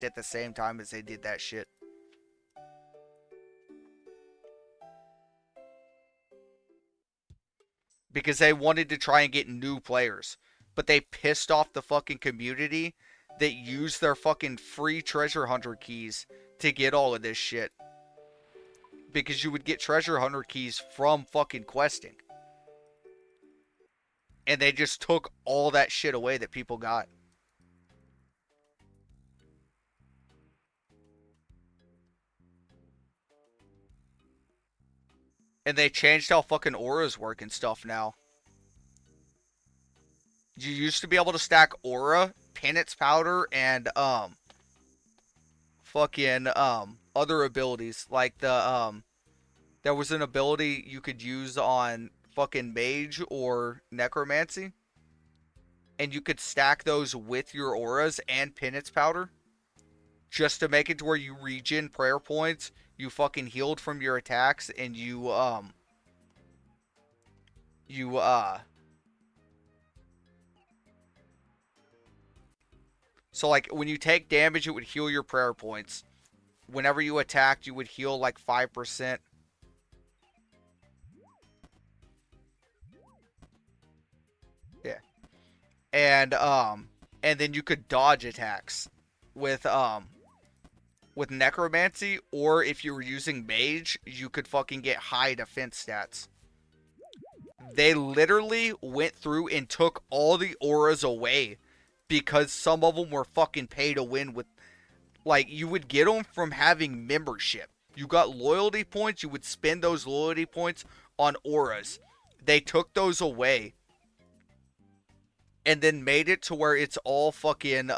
at the same time as they did that shit. Because they wanted to try and get new players. But they pissed off the fucking community that used their fucking free treasure hunter keys to get all of this shit. Because you would get treasure hunter keys from fucking questing. And they just took all that shit away that people got. And they changed how fucking auras work and stuff now. You used to be able to stack aura, penance powder, and fucking other abilities. Like there was an ability you could use on fucking mage or necromancy. And you could stack those with your auras and penance powder. Just to make it to where you regen prayer points, you fucking healed from your attacks, and you so like when you take damage it would heal your prayer points. Whenever you attacked you would heal like 5%. Yeah. And then you could dodge attacks with with necromancy, or if you were using mage, you could fucking get high defense stats. They literally went through and took all the auras away because some of them were fucking pay to win with, like, you would get them from having membership. You got loyalty points, you would spend those loyalty points on auras. They took those away and then made it to where it's all fucking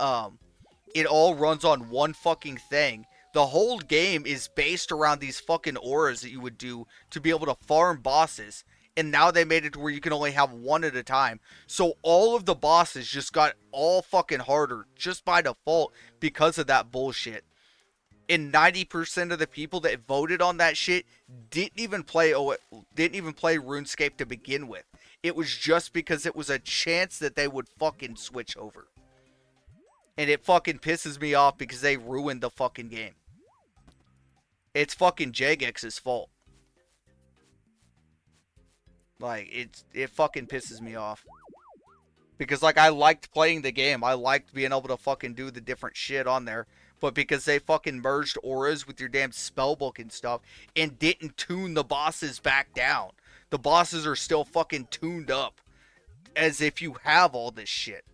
it all runs on one fucking thing. The whole game is based around these fucking auras that you would do to be able to farm bosses. And now they made it to where you can only have one at a time. So all of the bosses just got all fucking harder just by default because of that bullshit. And 90% of the people that voted on that shit didn't even play RuneScape to begin with. It was just because it was a chance that they would fucking switch over. And it fucking pisses me off because they ruined the fucking game. It's fucking Jagex's fault. Like, it fucking pisses me off. Because, like, I liked playing the game. I liked being able to fucking do the different shit on there. But because they fucking merged auras with your damn spellbook and stuff and didn't tune the bosses back down. The bosses are still fucking tuned up as if you have all this shit.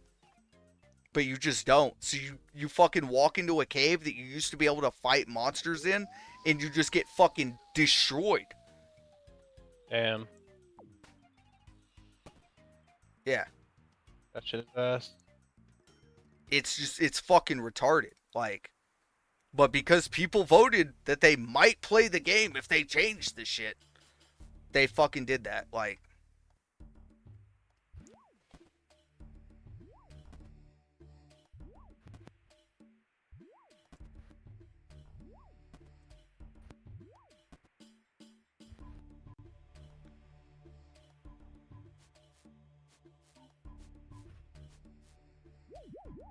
But you just don't. So you fucking walk into a cave that you used to be able to fight monsters in, and you just get fucking destroyed. Damn. Yeah. That shit is fast. It's fucking retarded. Like, but because people voted that they might play the game if they changed the shit, they fucking did that. Like,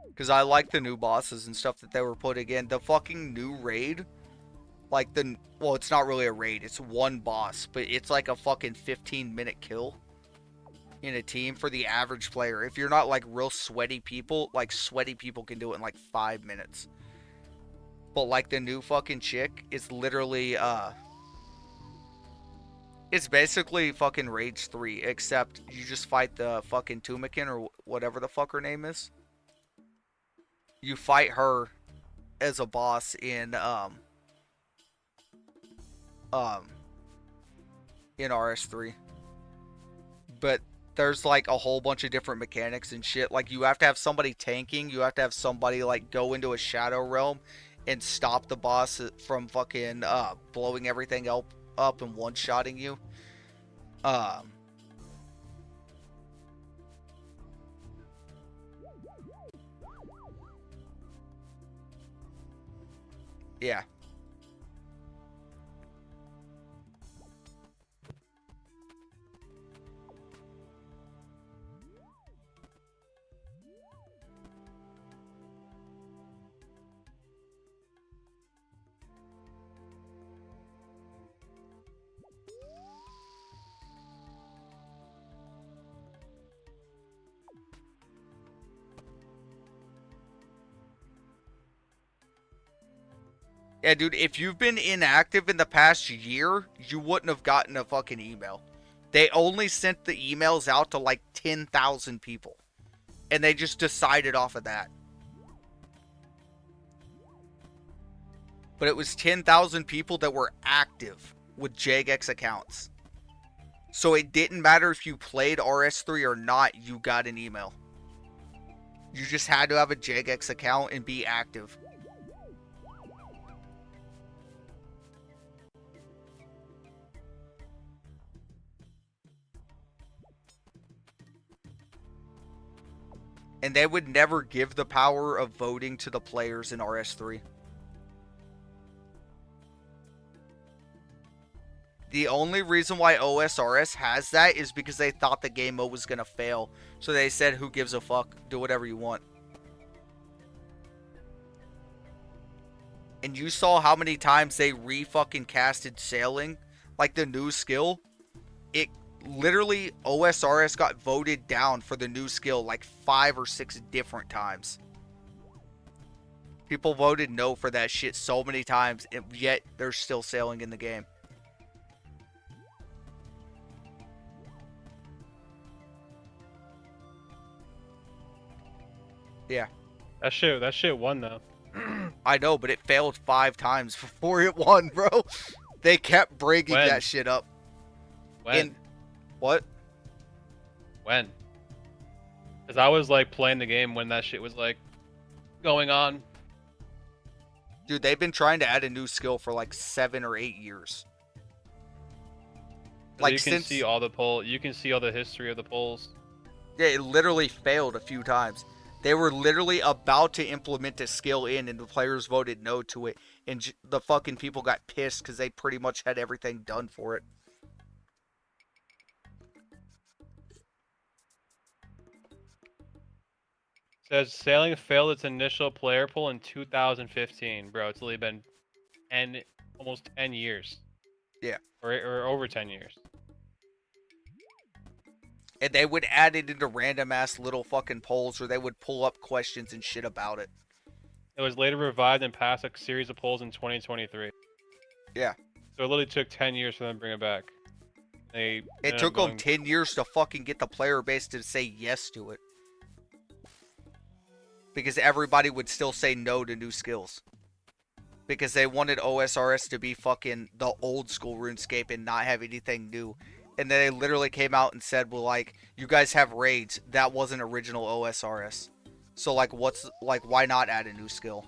because I like the new bosses and stuff that they were putting in. The fucking new raid, like well, it's not really a raid. It's one boss, but it's like a fucking 15-minute kill in a team for the average player. If you're not like real sweaty people, like sweaty people can do it in like 5 minutes. But like the new fucking chick is literally it's basically fucking Rage 3, except you just fight the fucking Tumikin or whatever the fuck her name is. You fight her as a boss um in RS3. But there's like a whole bunch of different mechanics and shit. Like you have to have somebody tanking, you have to have somebody like go into a shadow realm and stop the boss from fucking blowing everything up and one-shotting you. Um yeah. Yeah, dude, if you've been inactive in the past year, you wouldn't have gotten a fucking email. They only sent the emails out to like 10,000 people. And they just decided off of that. But it was 10,000 people that were active with Jagex accounts. So it didn't matter if you played RS3 or not, you got an email. You just had to have a Jagex account and be active. And they would never give the power of voting to the players in RS3. The only reason why OSRS has that is because they thought the game mode was going to fail. So they said, who gives a fuck? Do whatever you want. And you saw how many times they re-fucking casted sailing. Like the new skill. It literally, OSRS got voted down for the new skill like 5 or 6 different times. People voted no for that shit so many times, and yet there's still sailing in the game. Yeah. That shit won though. I know, but it failed 5 times before it won, bro. They kept breaking When? that shit up. When? What? When? Because I was like playing the game when that shit was like going on. Dude, they've been trying to add a new skill for like 7 or 8 years. Like you can see all the poll. You can see all the history of the polls. Yeah, it literally failed a few times. They were literally about to implement a skill in, and the players voted no to it. And the fucking people got pissed because they pretty much had everything done for it. Says sailing failed its initial player poll in 2015, bro. It's only been 10, almost 10 years. Yeah. Or over 10 years. And they would add it into random ass little fucking polls, or they would pull up questions and shit about it. It was later revived and passed a series of polls in 2023. Yeah. So it literally took 10 years for them to bring it back. It took them 10 years to fucking get the player base to say yes to it. Because everybody would still say no to new skills. Because they wanted OSRS to be fucking the old school RuneScape and not have anything new. And then they literally came out and said, well, like, you guys have raids. That wasn't original OSRS. So, like, why not add a new skill?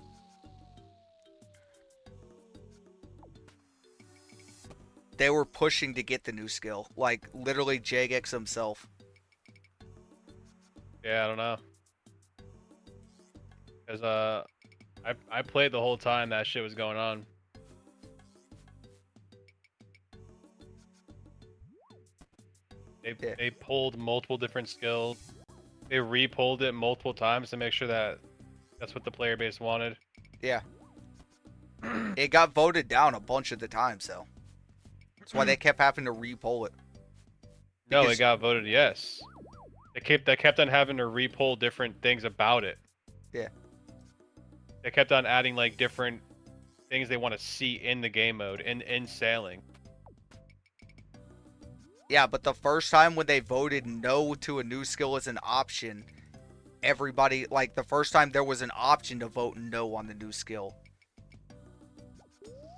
They were pushing to get the new skill. Like, literally Jagex himself. Yeah, I don't know. Because, I played the whole time that shit was going on. They pulled multiple different skills. They re-pulled it multiple times to make sure that that's what the player base wanted. Yeah. It got voted down a bunch of the times, though. That's why they kept having to re-poll it. No, it got voted yes. They kept on having to re-poll different things about it. Yeah. They kept on adding like different things they want to see in the game mode in sailing. Yeah, but the first time when they voted no to a new skill as an option, everybody, like, the first time there was an option to vote no on the new skill.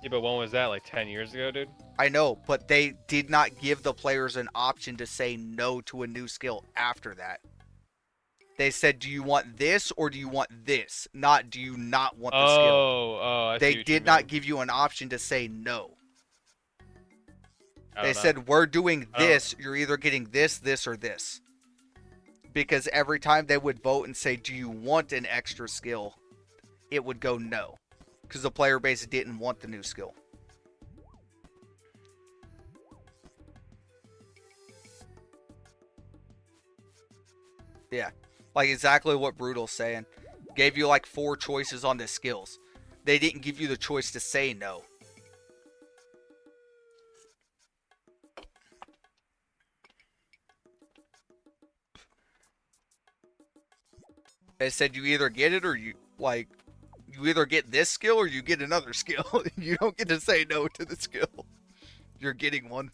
Yeah, but when was that? Like 10 years ago, dude? I know, but they did not give the players an option to say no to a new skill after that. They said, do you want this or do you want this? Not, do you not want the skill? I see They what you did not mean. give you an option to say no. I They don't know. said, we're doing this. You're either getting this, this, or this. Because every time they would vote and say, do you want an extra skill? It would go no. Because the player base didn't want the new skill. Yeah. Like exactly what Brutal's saying. Gave you like 4 choices on the skills. They didn't give you the choice to say no. They said you either get it or you, like, You either get this skill or you get another skill. You don't get to say no to the skill. You're getting one.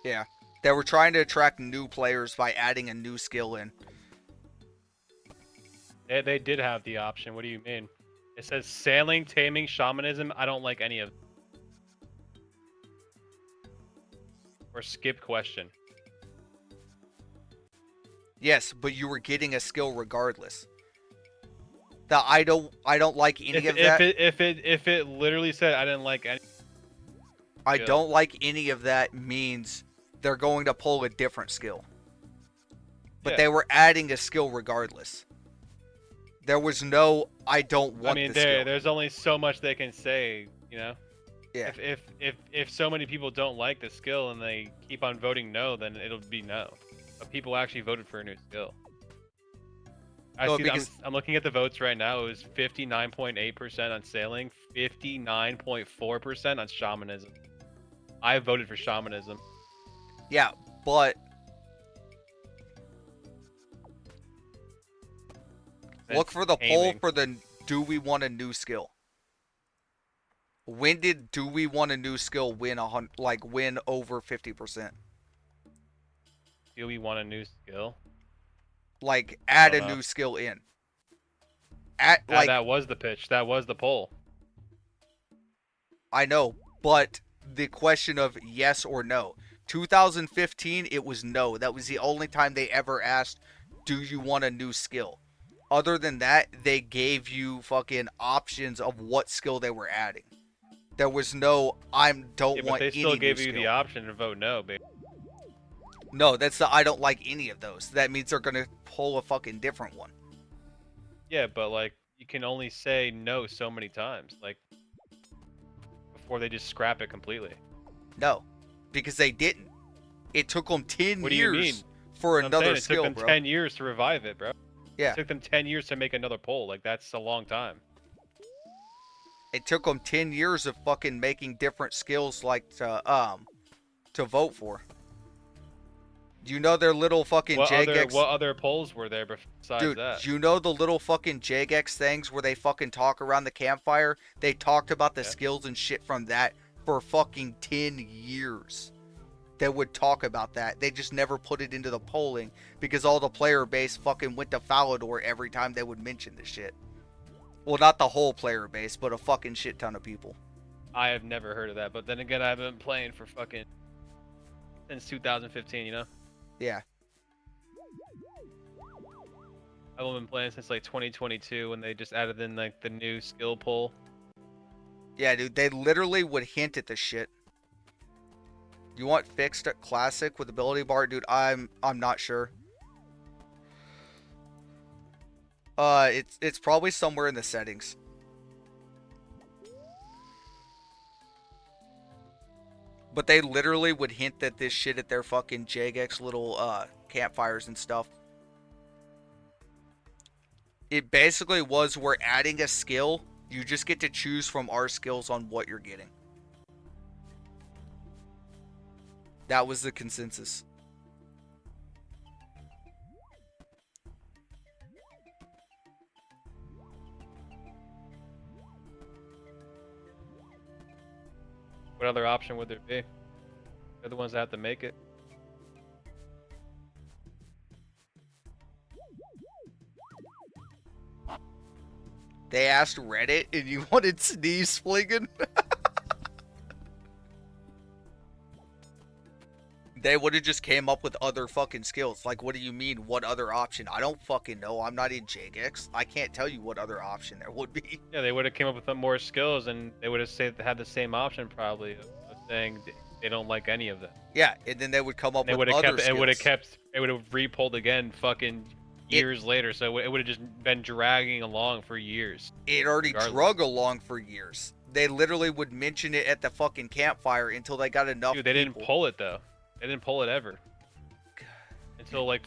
Yeah. They were trying to attract new players by adding a new skill in. They did have the option. What do you mean? It says sailing, taming, shamanism. I don't like any of them. Or skip question. Yes, but you were getting a skill regardless. The I don't like any of that. If it literally said I didn't like any. I don't like any of that means they're going to pull a different skill. But they were adding a skill regardless. There was no I don't want the skill. There's only so much they can say, you know? Yeah. If so many people don't like the skill and they keep on voting no, then it'll be no. But people actually voted for a new skill. I'm looking at the votes right now. It was 59.8% on sailing, 59.4% on shamanism. I voted for shamanism. Yeah, but look for the poll for the do we want a new skill? When did do we want a new skill win win over 50%? Do we want a new skill? Like add a new skill in. That was the pitch. That was the poll. I know, but the question of yes or no. 2015, it was no. That was the only time they ever asked, do you want a new skill? Other than that, they gave you fucking options of what skill they were adding. There was no, don't want any new skill. But they still gave you the option to vote no, baby. No, that's the I don't like any of those. That means they're going to pull a fucking different one. Yeah, but like, you can only say no so many times. Like, before they just scrap it completely. No, because they didn't. It took them 10 what years do you mean? for another skill, bro. It took them 10 years to revive it, bro. Yeah. It took them 10 years to make another poll. Like, that's a long time. It took them 10 years of fucking making different skills to vote for. You know their little fucking JGX... What other polls were there besides that? Dude, you know the little fucking JGX things where they fucking talk around the campfire? They talked about the skills and shit from that for fucking 10 years. They would talk about that. They just never put it into the polling because all the player base fucking went to Falador every time they would mention this shit. Well, not the whole player base, but a fucking shit ton of people. I have never heard of that, but then again, I've been playing for fucking since 2015, you know? Yeah. I've only been playing since like 2022 when they just added in like the new skill poll. Yeah, dude, they literally would hint at this shit. You want fixed at classic with ability bar, dude? I'm not sure. It's probably somewhere in the settings. But they literally would hint at this shit at their fucking JGX little campfires and stuff. It basically was we're adding a skill. You just get to choose from our skills on what you're getting. That was the consensus. What other option would there be? They're the ones that have to make it. They asked Reddit and you wanted sneeze flinging? They would have just came up with other fucking skills. Like, what do you mean, what other option? I don't fucking know. I'm not in JGX. I can't tell you what other option there would be. Yeah, they would have came up with more skills, and they would have had the same option probably of saying they don't like any of them. Yeah, and then they would come up with other skills. It would have repulled again fucking years later, so it would have just been dragging along for years. It already drug along for years. They literally would mention it at the fucking campfire until they got enough Dude, they didn't pull it, though. They didn't pull it ever. Until, like,